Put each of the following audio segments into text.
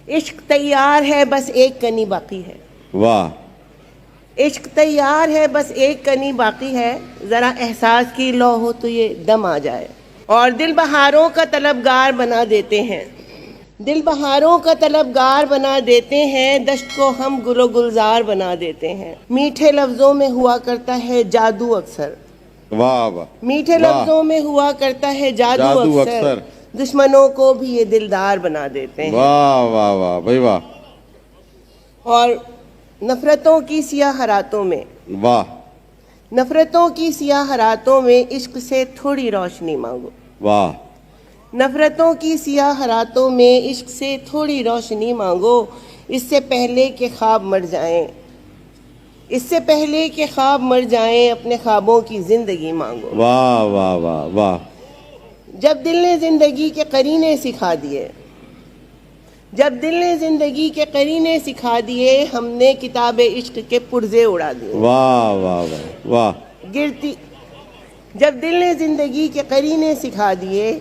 عشق تیار ہے بس ایک کنی باقی ہے. واہ. عشق تیار ہے بس ایک کنی باقی ہے, ذرا احساس کی لو ہو تو یہ دم آ جائے. اور دل بہاروں کا طلبگار بنا دیتے ہیں, دل بہاروں کا طلبگار بنا دیتے ہیں, دشت کو ہم گل و گلزار بنا دیتے ہیں. میٹھے لفظوں میں ہوا کرتا ہے جادو اکثر, واہ واہ. میٹھے واہ. لفظوں میں ہوا کرتا ہے جادو جادو اکثر, اکثر. دشمنوں کو بھی یہ دلدار بنا دیتے ہیں. واہ واہ واہ بھائی واہ. اور نفرتوں کی سیاہ راتوں میں, واہ. نفرتوں کی سیاہ راتوں میں عشق سے تھوڑی روشنی مانگو. واہ. نفرتوں کی سیاہ راتوں میں عشق سے تھوڑی روشنی مانگو, اس سے پہلے کہ خواب مر جائیں, اس سے پہلے کہ خواب مر جائیں اپنے خوابوں کی زندگی مانگو. واہ واہ واہ واہ. جب دل نے زندگی کے قرینے سکھا دیے, جب دل نے زندگی کے قرینے سکھا دیے, ہم نے کتاب عشق کے پرزے اڑا دیے. واہ واہ واہ واہ. گرتی جب دل نے زندگی کے قرینے سکھا دیے,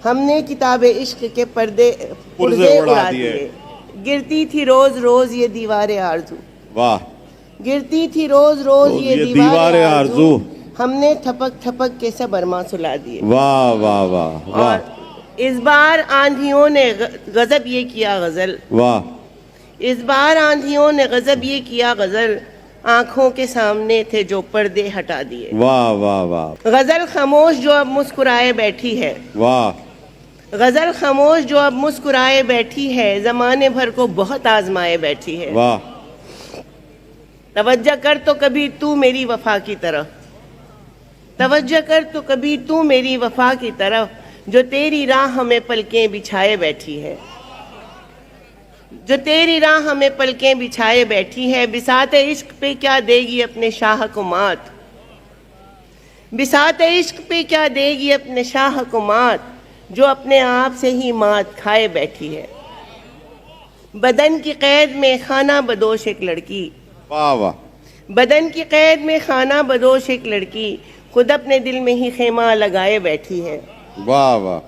ہم نے کتاب عشق کے پرزے اڑا دیے. گرتی تھی روز روز یہ دیوار آرزو, واہ. گرتی تھی روز روز یہ دیوار آرزو, ہم نے تھپک تھپک کے سب ارماں سلا دیے. واہ واہ واہ واہ. اور اس بار آندھیوں نے غضب یہ کیا غزل, واہ. اس بار آندھیوں نے غضب یہ کیا غزل, آنکھوں کے سامنے تھے جو پردے ہٹا دیے. واہ واہ واہ. غزل خاموش جو اب مسکرائے بیٹھی ہے, واہ. غزل خاموش جو اب مسکرائے بیٹھی ہے, زمانے بھر کو بہت آزمائے بیٹھی ہے. واہ. توجہ کر تو کبھی تو میری وفا کی طرف, توجہ کر تو کبھی تو میری وفا کی طرف, جو تیری راہ ہمیں پلکیں بچھائے بیٹھی ہے, جو تیری راہ ہمیں پلکیں بچھائے بیٹھی ہے. بساط عشق پہ کیا دے گی اپنے شاہ کو مات, بساط عشق پہ کیا دے گی اپنے شاہ کو مات, جو اپنے آپ سے ہی مات کھائے بیٹھی ہے. بدن کی قید میں خانہ بدوش ایک لڑکی, واہ واہ. بدن کی قید میں خانہ بدوش ایک لڑکی, خود اپنے دل میں ہی خیمہ لگائے بیٹھی ہے. واہ واہ.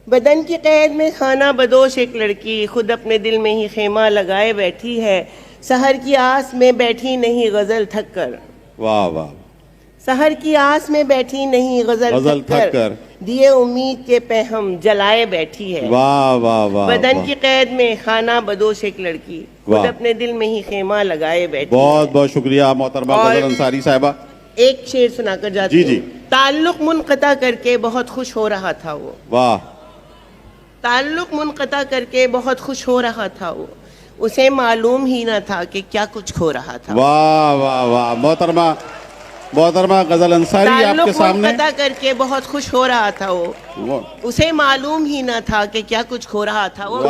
بدن کی قید میں خانہ بدوش ایک لڑکی, خود اپنے دل میں ہی خیمہ لگائے بیٹھی ہے. سحر کی آس میں بیٹھی نہیں غزل تھک کر, واہ واہ. سحر کی آس میں بیٹھی نہیں غزل تھک کر, دیے امید کے پہم جلائے بیٹھی ہے. واہ واہ واہ. بدن کی قید میں خانہ بدوش ایک لڑکی, خود اپنے دل میں ہی خیمہ لگائے بیٹھی. بہت بہت شکریہ محترمہ غزل انصاری صاحبہ. ایک شعر سنا کر جاتی جی. تعلق منقطع کر کے بہت خوش ہو رہا تھا وہ, واہ. تعلق منقطع کر کے بہت خوش ہو رہا تھا وہ, اسے معلوم ہی نہ تھا کہ کیا کچھ کھو رہا تھا. واہ واہ واہ. محترمہ غزل انصاری آپ کے سامنے. تعلق منقطع کر کے بہت خوش ہو رہا تھا وہ, اسے معلوم ہی نہ تھا کہ کیا کچھ کھو رہا تھا وہ.